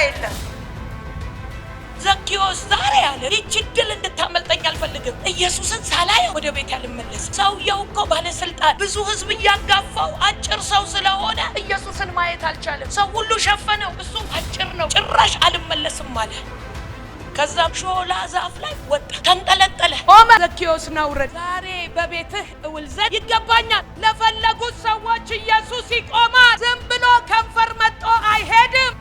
የለም። ዘኬዎስ ዛሬ አለ ይህች ድል እንድታመልጠኝ አልፈልግም። ኢየሱስን ሳላየው ወደ ቤት አልመለስም። ሰውየው እኮ ባለስልጣን፣ ብዙ ህዝብ እያጋፋው አጭር ሰው ስለሆነ ኢየሱስን ማየት አልቻለም። ሰው ሁሉ ሸፈነው፣ እሱም አጭር ነው። ጭራሽ አልመለስም አለ። ከዛም ሾላ ዛፍ ላይ ወጣ፣ ተንጠለጠለ። ቆመ። ዘኬዎስ ና ውረድ፣ ዛሬ በቤትህ እውል ዘንድ ይገባኛል። ለፈለጉት ሰዎች ኢየሱስ ይቆማል። ዝም ብሎ ከንፈር መጥቶ አይሄድም።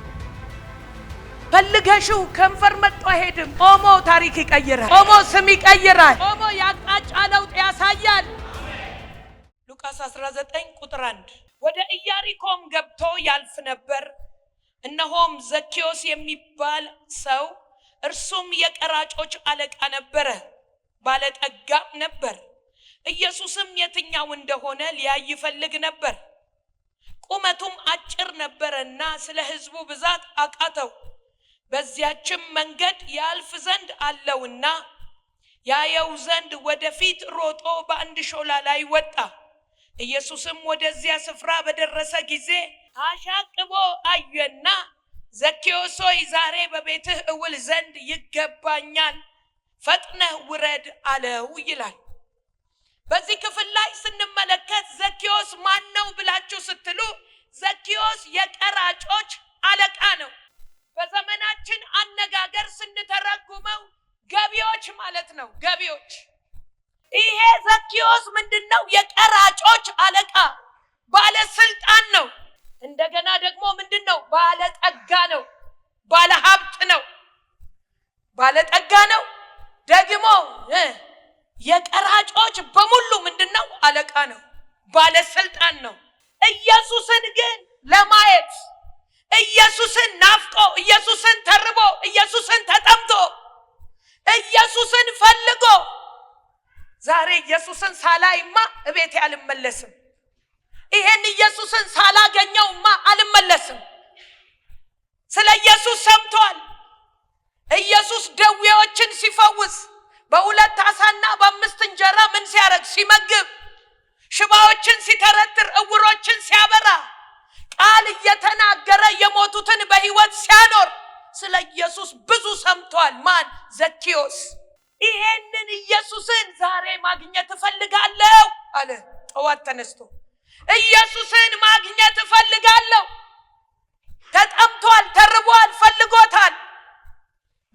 ፈልገሽው ከንፈር መጥቶ አይሄድም። ቆሞ ታሪክ ይቀይራል። ቆሞ ስም ይቀይራል። ቆሞ ያቅጣጫ ለውጥ ያሳያል። ሉቃስ 19 ቁጥር 1 ወደ ኢያሪኮም ገብቶ ያልፍ ነበር። እነሆም ዘኬዎስ የሚባል ሰው እርሱም የቀራጮች አለቃ ነበረ፣ ባለጠጋም ነበር። ኢየሱስም የትኛው እንደሆነ ሊያይ ይፈልግ ነበር። ቁመቱም አጭር ነበረና ስለ ሕዝቡ ብዛት አቃተው። በዚያችም መንገድ ያልፍ ዘንድ አለውና ያየው ዘንድ ወደፊት ሮጦ በአንድ ሾላ ላይ ወጣ። ኢየሱስም ወደዚያ ስፍራ በደረሰ ጊዜ አሻቅቦ አየና ዘኬዎስ ሆይ ዛሬ በቤትህ እውል ዘንድ ይገባኛል፣ ፈጥነህ ውረድ አለው ይላል። በዚህ ክፍል ላይ ስንመለከት ዘኬዎስ ማን ነው ብላችሁ ስትሉ ዘኬዎስ የቀራጮች አለቃ ነው። በዘመናችን አነጋገር ስንተረጉመው ገቢዎች ማለት ነው። ገቢዎች። ይሄ ዘኬዎስ ምንድነው? የቀራጮች አለቃ ባለስልጣን ነው። እንደገና ደግሞ ምንድነው? ባለጠጋ ነው። ባለሀብት ነው። ባለጠጋ ነው። ደግሞ የቀራጮች በሙሉ ምንድነው? አለቃ ነው። ባለስልጣን ነው። ኢየሱስን ግን ለማየት ኢየሱስን ናፍቆ ኢየሱስን ተርቦ ኢየሱስን ተጠምቶ ኢየሱስን ፈልጎ ዛሬ ኢየሱስን ሳላይማ እቤቴ አልመለስም፣ ይሄን ኢየሱስን ሳላገኘውማ አልመለስም። ስለ ኢየሱስ ሰምቷል። ኢየሱስ ደዌዎችን ሲፈውስ፣ በሁለት ዓሣና በአምስት እንጀራ ምን ሲያረግ? ሲመግብ፣ ሽባዎችን ሲተረትር፣ እውሮችን ሲያበራ፣ ቃል እየተናገረ የሞቱትን በሕይወት ሲያኖር ስለ ኢየሱስ ብዙ ሰምቷል። ማን? ዘኬዎስ። ይሄንን ኢየሱስን ዛሬ ማግኘት እፈልጋለሁ አለ። ጠዋት ተነስቶ ኢየሱስን ማግኘት እፈልጋለሁ። ተጠምቷል፣ ተርቧል፣ ፈልጎታል።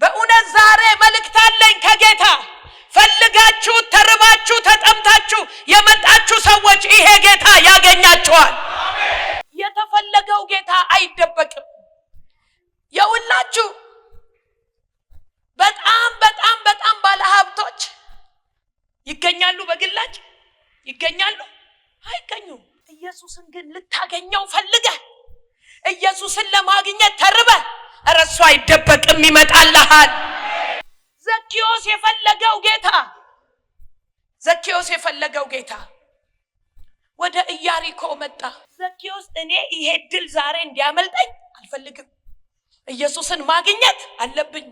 በእውነት ዛሬ መልእክት አለኝ ከጌታ። ፈልጋችሁ ተርባችሁ ተጠምታችሁ የመጣችሁ ሰዎች ይሄ ጌታ ያገኛችኋል። የተፈለገው ጌታ አይደበቅም። የሁላችሁ በጣም በጣም በጣም ባለሀብቶች ይገኛሉ፣ በግላጭ ይገኛሉ፣ አይገኙም። ኢየሱስን ግን ልታገኘው ፈልገህ ኢየሱስን ለማግኘት ተርበህ እረሱ አይደበቅም፣ ይመጣልሃል። ዘኬዎስ የፈለገው ጌታ ዘኬዎስ የፈለገው ጌታ ወደ ኢያሪኮ መጣ። ዘኬዎስ እኔ ይሄ ድል ዛሬ እንዲያመልጠኝ አልፈልግም፣ ኢየሱስን ማግኘት አለብኝ፣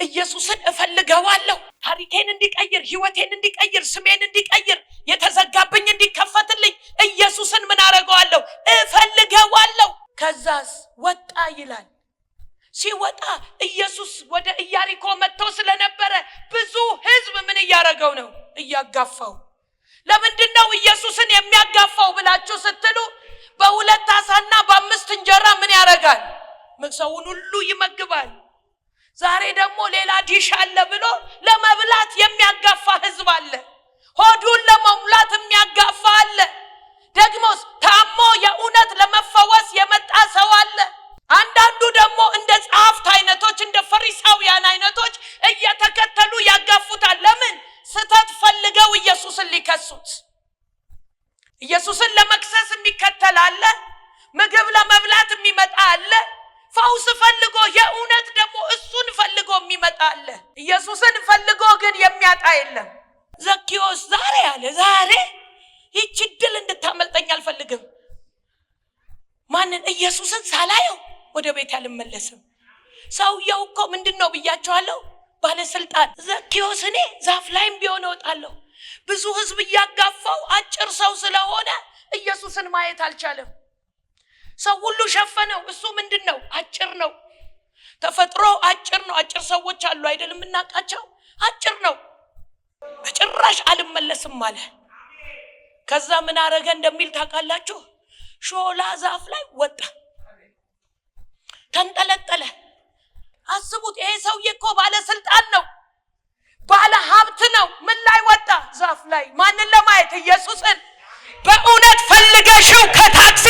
ኢየሱስን እፈልገዋለሁ። ታሪኬን እንዲቀይር፣ ህይወቴን እንዲቀይር፣ ስሜን እንዲቀይር፣ የተዘጋብኝ እንዲከፈትልኝ ኢየሱስን ምን አደርገዋለሁ? እፈልገዋለሁ። ከዛስ ወጣ ይላል። ሲወጣ ኢየሱስ ወደ ኢያሪኮ መጥቶ ስለነበረ ብዙ ህዝብ ምን እያደረገው ነው? እያጋፋው። ለምንድነው ኢየሱስን የሚያጋፋው ብላችሁ ስትሉ በሁለት ዓሣና በአምስት እንጀራ ምን ያደርጋል? ሰውን ሁሉ ይመግባል። ዛሬ ደግሞ ሌላ ዲሽ አለ ብሎ ለመብላት የሚያጋፋ ህዝብ አለ። ሆዱን ለመሙላት የሚያጋፋ አለ። ደግሞስ ታሞ የእውነት ለመፈወስ የመጣ ሰው አለ። አንዳንዱ ደግሞ እንደ ጸሐፍት አይነቶች፣ እንደ ፈሪሳውያን አይነቶች እየተከተሉ ያጋፉታል። ለምን? ስተት ፈልገው ኢየሱስን ሊከሱት። ኢየሱስን ለመክሰስ የሚከተል አለ። ምግብ ለመብላት የሚመጣ አለ። ፈውስ ፈልጎ የእውነት ደግሞ እሱን ፈልጎ የሚመጣ አለ። ኢየሱስን ፈልጎ ግን የሚያጣ የለም። ዘኬዎስ ዛሬ አለ ዛሬ ይህች ድል እንድታመልጠኝ አልፈልግም። ማንን? ኢየሱስን ሳላየው ወደ ቤት አልመለስም። ሰውየው እኮ ምንድነው ብያቸዋለሁ? ባለስልጣን። ዘኬዎስ እኔ ዛፍ ላይም ቢሆን እወጣለሁ። ብዙ ህዝብ እያጋፋው አጭር ሰው ስለሆነ ኢየሱስን ማየት አልቻለም። ሰው ሁሉ ሸፈነው። እሱ ምንድነው? አጭር ነው። ተፈጥሮ አጭር ነው። አጭር ሰዎች አሉ አይደለም እናቃቸው? አጭር ነው። በጭራሽ አልመለስም አለ። ከዛ ምን አረገ እንደሚል ታውቃላችሁ? ሾላ ዛፍ ላይ ወጣ፣ ተንጠለጠለ። አስቡት፣ ይሄ ሰውዬ እኮ ባለስልጣን ነው፣ ባለ ሀብት ነው። ምን ላይ ወጣ? ዛፍ ላይ። ማንን ለማየት? ኢየሱስን። በእውነት ፈልገሽው ከታክሲ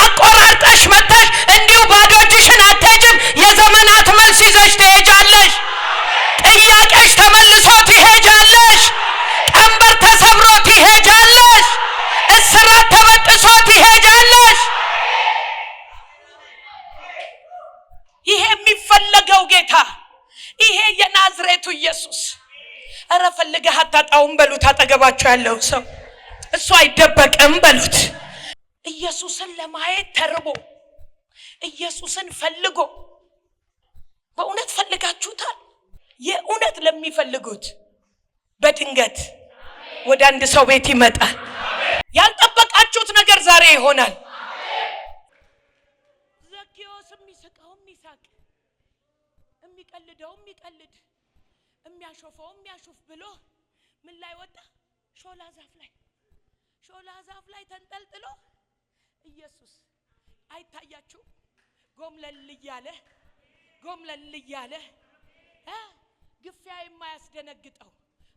አቆራርጠሽ መጣሽ፣ እንዲሁ ባዶ እጅሽን አትሄጂም። የዘመናት መልስ ይዘሽ ትሄጃለሽ። ጥያቄሽ ተመልሶ ትሄጃለሽ። ቀንበር ተሰብሮ ትሄጃለሽ። እስራት ተበጥሶ ትሄጃለሽ። ይሄ የሚፈለገው ጌታ፣ ይሄ የናዝሬቱ ኢየሱስ። ኧረ ፈልገህ አታጣውም በሉት። አጠገባችሁ ያለው ሰው እሱ አይደበቅም በሉት። ኢየሱስን ለማየት ተርቦ ኢየሱስን ፈልጎ። በእውነት ፈልጋችሁታል? የእውነት ለሚፈልጉት በድንገት ወደ አንድ ሰው ቤት ይመጣል። ያልጠበቃችሁት ነገር ዛሬ ይሆናል። ዘኬዎስ የሚስቀው የሚሳቅ፣ የሚቀልደው የሚቀልድ፣ የሚያሾፈው የሚያሾፍ ብሎ ምን ላይ ወጣ? ሾላ ዛፍ ላይ። ሾላ ዛፍ ላይ ተንጠልጥሎ ኢየሱስ አይታያችሁ? ጎምለል እያለ ግፊያ የማያስደነግጠው፣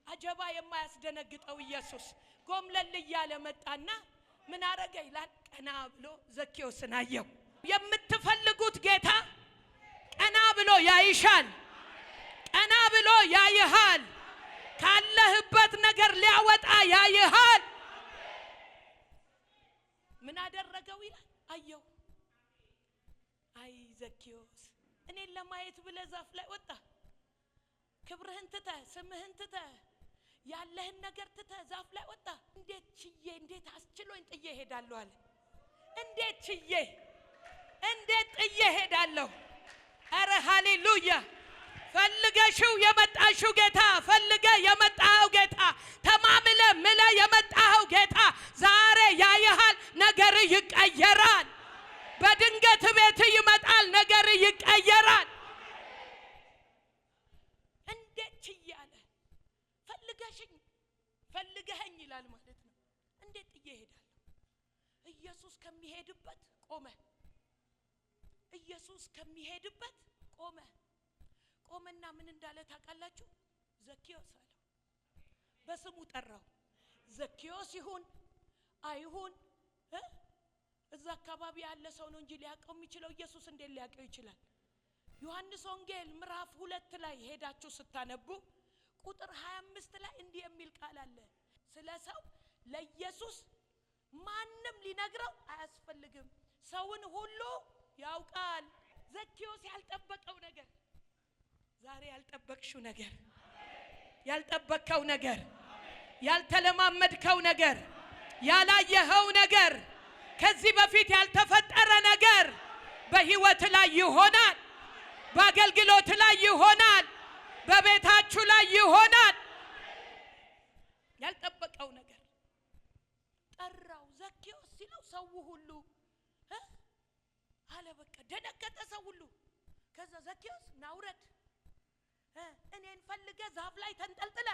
አጀባ የማያስደነግጠው ኢየሱስ ጎምለል እያለ መጣና ምን አረገ ይላል? ቀና ብሎ ዘኬዎስን አየው። የምትፈልጉት ጌታ ቀና ብሎ ያይሻል። ቀና ብሎ ያይሃል። ካለህበት ነገር ሊያወጣ ያይሃል። ምን አደረገው ይላል? አየው። አይ ዘኬዎስ፣ እኔን ለማየት ብለህ ዛፍ ላይ ወጣ። ክብርህን ትተህ፣ ስምህን ትተህ፣ ያለህን ነገር ትተህ ዛፍ ላይ ወጣ። እንዴት አስችሎኝ ጥዬ ሄዳለሁ አለ። እንዴት ጥዬ ሄዳለሁ? አረ ሃሌሉያ! ፈልገሽው የመጣሽው ጌታ፣ ፈልገ የመጣው ጌታ፣ ተማምለ ምለ የመጣው ጌታ ዛሬ ያይሃል። ነገር ይቀየራል። በድንገት ቤት ይመጣል። ነገር ይቀየራል። እንዴት ይያለ ፈልገኸኝ ይላል ማለት ነው። እንዴት ጥዬ ሄዳለሁ? ኢየሱስ ከሚሄድበት ቆመ። ኢየሱስ ከሚሄድበት ቆመ። ቆመና ምን እንዳለ ታውቃላችሁ? ዘኬዎስ አለው። በስሙ ጠራው። ዘኬዎስ ይሁን አይሁን እዛ አካባቢ ያለ ሰው ነው እንጂ ሊያውቀው የሚችለው ኢየሱስ እንዴት ሊያውቀው ይችላል? ዮሐንስ ወንጌል ምዕራፍ 2 ላይ ሄዳችሁ ስታነቡ ቁጥር 25 ላይ እንዲህ የሚል ቃል አለ። ስለ ሰው ለኢየሱስ ማንም ሊነግረው አያስፈልግም፣ ሰውን ሁሉ ያውቃል። ዘኬዎስ ያልጠበቀው ነገር፣ ዛሬ ያልጠበቅሽው ነገር፣ ያልጠበቅከው ነገር፣ ያልተለማመድከው ነገር፣ ያላየኸው ነገር፣ ከዚህ በፊት ያልተፈጠረ ነገር በህይወት ላይ ይሆናል። በአገልግሎት ላይ ይሆናል። በቤታችሁ ላይ ይሆናል። ያልጠበቀው ነገር ጠራው። ዘኬዎስ ሲለው ሰው ሁሉ አለ። በቃ ደነገጠ ሰው ሁሉ። ከዛ ዘኬዎስ ናውረድ፣ እኔን ፈልገ ዛፍ ላይ ተንጠልጥለ፣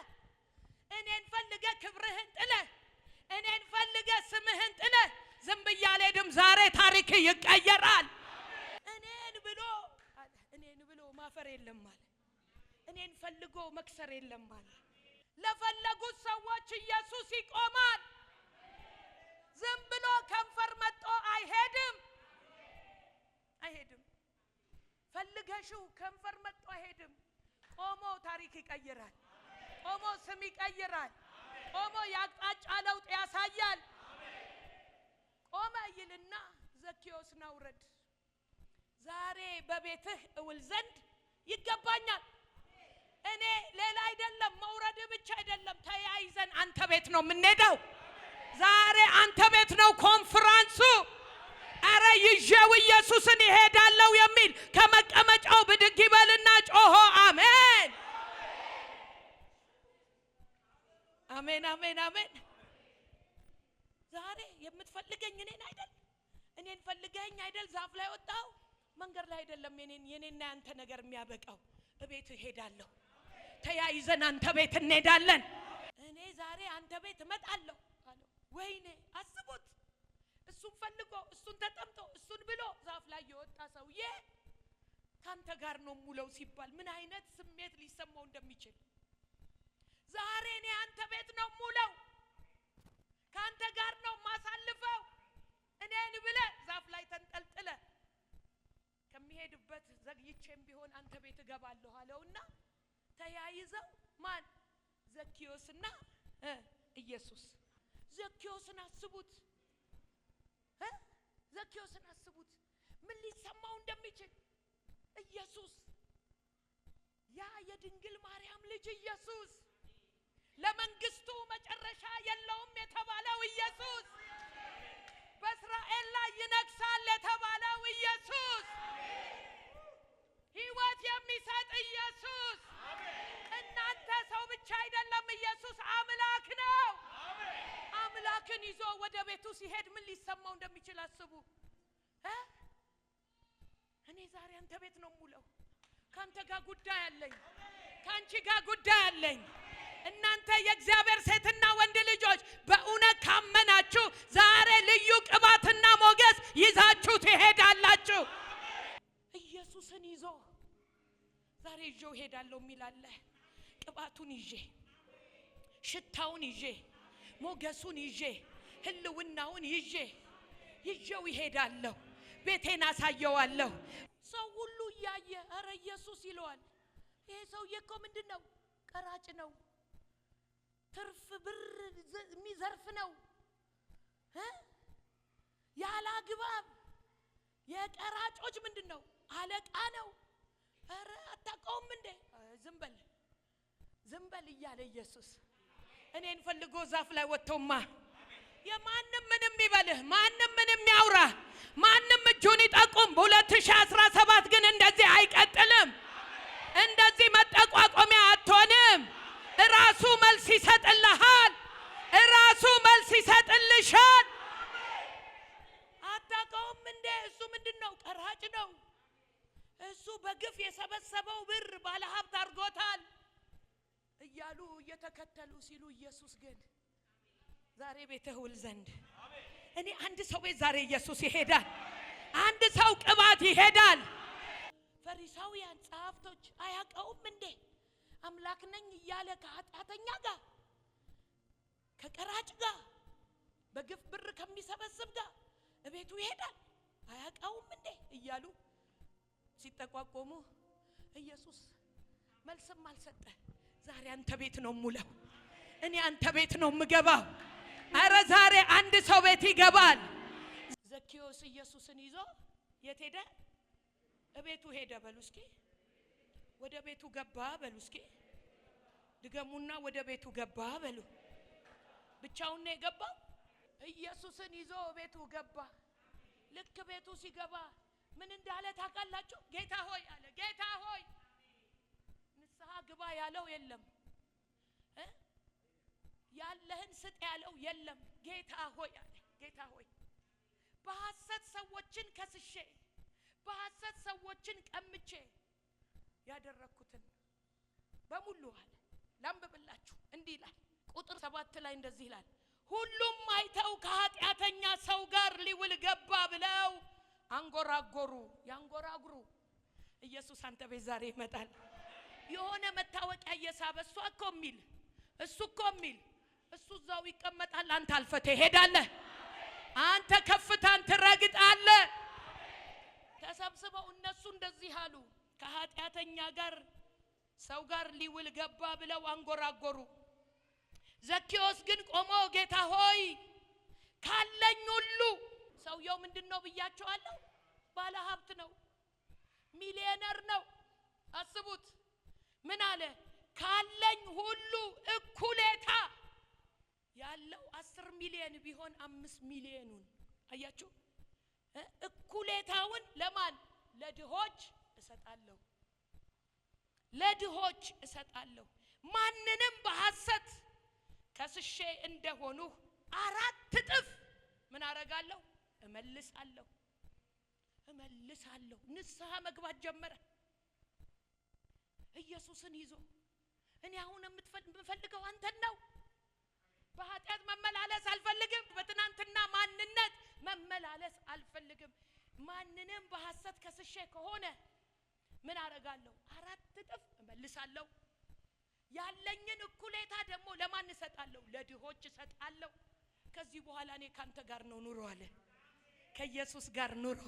እኔን ፈልገ ክብርህን ጥለ፣ እኔን ፈልገ ስምህን ጥለ ዝም ብዬ አልሄድም። ዛሬ ታሪክ ይቀየራል። እኔን ብሎ ማፈር የለም ማለት፣ እኔን ፈልጎ መክሰር የለም ማለት። ለፈለጉት ሰዎች ኢየሱስ ይቆማል። ዝም ብሎ ከንፈር መጥቶ አይሄድም። ፈልገሽው ከንፈር መጥቶ አይሄድም። ቆሞ ታሪክ ይቀይራል። ቆሞ ስም ይቀይራል። ቆሞ ያቅጣጫ ለውጥ ያሳያል። ቆመ ይልና ዘኬዎስ ናውረድ፣ ዛሬ በቤትህ እውል ዘንድ ይገባኛል። እኔ ሌላ አይደለም፣ መውረድ ብቻ አይደለም፣ ተያይዘን አንተ ቤት ነው የምንሄደው። ዛሬ አንተ ቤት ነው ኮንፈረንሱ። አረ ይዤው ኢየሱስን ይሄዳለው የሚል ከመቀመጫው ብድግ ይበልና ጮሆ አሜን አሜን አሜን አሜን። ዛሬ የምትፈልገኝ እኔን አይደል? እኔን ፈልገኝ አይደል ዛፍ ላይ ወጣው? መንገድ ላይ አይደለም የኔና ያንተ ነገር የሚያበቃው። እቤት እሄዳለሁ፣ ተያይዘን አንተ ቤት እንሄዳለን። እኔ ዛሬ አንተ ቤት እመጣለሁ አለው። ወይኔ አስቡት፣ እሱን ፈልጎ እሱን ተጠምቶ እሱን ብሎ ዛፍ ላይ የወጣ ሰውዬ ካንተ ጋር ነው ሙለው ሲባል ምን አይነት ስሜት ሊሰማው እንደሚችል። ዛሬ እኔ አንተ ቤት ነው ሙለው፣ ካንተ ጋር ነው ማሳልፈው። እኔን ብለህ ዛፍ ላይ ተንጠልጥለ ከሚሄድበት ዘግይቼም ቢሆን አንተ ቤት እገባለሁ አለውና ተያይዘው ማን? ዘኪዮስና ኢየሱስ። ዘኪዮስን አስቡት፣ ዘኪዮስን አስቡት ምን ሊሰማው እንደሚችል። ኢየሱስ ያ የድንግል ማርያም ልጅ ኢየሱስ፣ ለመንግስቱ መጨረሻ የለውም የተባለው ኢየሱስ፣ በእስራኤል ላይ ይነግሳል የተባለው ኢየሱስ፣ ሕይወት የሚሰጥ ኢየሱስ። እናንተ ሰው ብቻ አይደለም፣ ኢየሱስ አምላክ ነው። አምላክን ይዞ ወደ ቤቱ ሲሄድ ምን ሊሰማው እንደሚችል አስቡ። እኔ ዛሬ አንተ ቤት ነው ሙለው፣ ካንተ ጋር ጉዳይ አለኝ፣ ካንቺ ጋር ጉዳይ አለኝ። እናንተ የእግዚአብሔር ሴትና ወንድ ልጆች በእውነት ካመናችሁ ዛሬ ልዩ ቅባትና ሞገስ ይዛችሁ ትሄዳላችሁ። ኢየሱስን ይዞ ዛሬ ይዤው ሄዳለሁ የሚላለ ቅባቱን ይዤ፣ ሽታውን ይዤ፣ ሞገሱን ይዤ፣ ህልውናውን ይዤው ይሄዳለሁ። ቤቴን አሳየዋለሁ። ሰው ሁሉ እያየ አረ ኢየሱስ ይለዋል። ይሄ ሰውዬ እኮ ምንድነው? ቀራጭ ነው፣ ትርፍ ብር የሚዘርፍ ነው፣ ያለ አግባብ የቀራጮች ምንድነው? አለቃ ነው። አረ አታውቀውም እንዴ? ዝም በል እያለ ኢየሱስ እኔን ፈልጎ ዛፍ ላይ ወጥቶማ የማንም ምንም ይበልህ፣ ማንም ምንም ያውራ፣ ማንም እጁን ይጠቁም። በ2017 ግን እንደዚህ አይቀጥልም። እንደዚህ መጠቋቆሚያ አትሆንም። ራሱ መልስ ይሰጥልሃል፣ ራሱ መልስ ይሰጥልሻል። አታውቀውም እንዴ? እሱ ምንድነው? ቀራጭ ነው። እሱ በግፍ የሰበሰበው ብር ባለሀብት አድርጎታል እያሉ እየተከተሉ ሲሉ ኢየሱስ ግን ዛሬ ቤትህ ውል ዘንድ እኔ አንድ ሰው ቤት ዛሬ ኢየሱስ ይሄዳል። አንድ ሰው ቅባት ይሄዳል። ፈሪሳውያን ጸሐፍቶች አያውቀውም እንዴ? አምላክ ነኝ እያለ ከኃጢአተኛ ጋር ከቀራጭ ጋር በግፍ ብር ከሚሰበስብ ጋር እቤቱ ይሄዳል። አያውቀውም እንዴ እያሉ ሲጠቋቆሙ ኢየሱስ መልስም አልሰጠ። ዛሬ አንተ ቤት ነው ሙለው፣ እኔ አንተ ቤት ነው ምገባው። አረ ዛሬ አንድ ሰው ቤት ይገባል። ዘኪዮስ ኢየሱስን ይዞ የት ሄደ? እቤቱ ሄደ በሉ እስኪ። ወደ ቤቱ ገባ በሉ እስኪ። ድገሙና ወደ ቤቱ ገባ በሉ። ብቻውን ነው የገባው? ኢየሱስን ይዞ ቤቱ ገባ። ልክ ቤቱ ሲገባ ምን እንዳለ ታውቃላችሁ? ጌታ ሆይ አለ። ጌታ ሆይ ንስሐ ግባ ያለው የለም፣ ያለህን ስጥ ያለው የለም። ጌታ ሆይ አለ። ጌታ ሆይ በሐሰት ሰዎችን ከስሼ፣ በሐሰት ሰዎችን ቀምቼ ያደረኩትን በሙሉ አለ። ላንብብላችሁ፣ እንዲህ ይላል ቁጥር 7 ላይ እንደዚህ ይላል። ሁሉም አይተው ከኃጢአተኛ ሰው ጋር ሊውል ገባ ብለው አንጎራጎሩ። ያንጎራጉሩ። ኢየሱስ አንተ ቤት ዛሬ ይመጣል። የሆነ መታወቂያ እየሳበ እሱ እኮ የሚል እሱ እዛው ይቀመጣል። አንተ አልፈህ ትሄዳለህ። አንተ ከፍታን ትረግጣለህ። ተሰብስበው እነሱ እንደዚህ አሉ። ከኃጢአተኛ ጋር ሰው ጋር ሊውል ገባ ብለው አንጎራጎሩ። ዘኪዮስ ግን ቆሞ ጌታ ሆይ ካለኝ ሁሉ፣ ሰውየው ምንድነው ብያቸዋለሁ? ባለ ሀብት ነው፣ ሚሊዮነር ነው። አስቡት ምን አለ? ካለኝ ሁሉ እኩሌታ ያለው 10 ሚሊዮን ቢሆን 5 ሚሊዮኑን አያችሁ፣ እኩሌታውን ለማን? ለድሆች እሰጣለሁ፣ ለድሆች እሰጣለሁ። ማንንም በሐሰት ከስሼ እንደሆኑ 4 እጥፍ ምን አረጋለሁ? እመልሳለሁ። እመልሳለሁ። ንስሐ መግባት ጀመረ ኢየሱስን ይዞ። እኔ አሁን የምፈልገው አንተን ነው። በኃጢአት መመላለስ አልፈልግም። በትናንትና ማንነት መመላለስ አልፈልግም። ማንንም በሐሰት ከስሼ ከሆነ ምን አረጋለሁ? 4 እጥፍ እመልሳለሁ። ያለኝን እኩሌታ ደግሞ ለማን እሰጣለሁ? ለድሆች እሰጣለሁ። ከዚህ በኋላ እኔ ካንተ ጋር ነው ኑሮ አለ። ከኢየሱስ ጋር ኑሮ